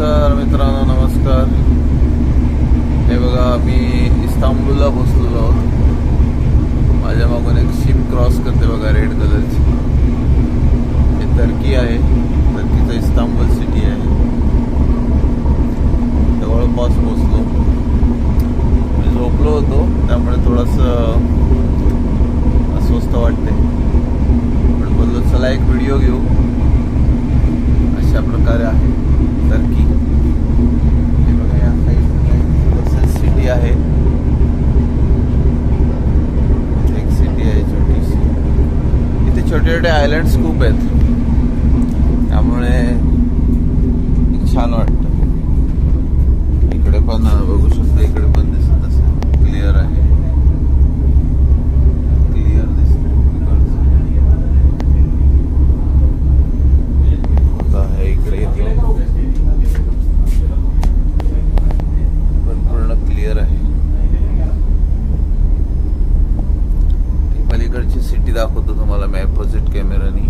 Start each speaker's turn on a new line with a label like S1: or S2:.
S1: नमस्कार मित्रांनो, नमस्कार. हे बघा, मी इस्तांबूलला पोचलेलो आहोत. माझ्या मागून एक शिप क्रॉस करते बघा, रेड कलरची. हे टर्की आहे. टर्कीचं इस्तांबूल सिटी आहे. जवळपास पोचलो. मी झोपलो होतो, त्यामुळे थोडंसं अस्वस्थ वाटते. पण बोललो चला एक व्हिडिओ घेऊ. अशा प्रकारे आहे टर्की. हे बघा, या साईडला सिटी आहे. एक सिटी आहे छोटीशी. इथे छोटे छोटे आयलँड्स खूप आहेत, त्यामुळे छान वाटतं. इकडे पण बघू शकता, इकडे पण दिसत असेल, क्लिअर आहे. क्लिअर दिसत आहे. इकडे येतो पण पूर्ण क्लिअर आहे. पलीकडची सिटी दाखवतो तुम्हाला मॅप प्रोजेक्ट कॅमेरानी.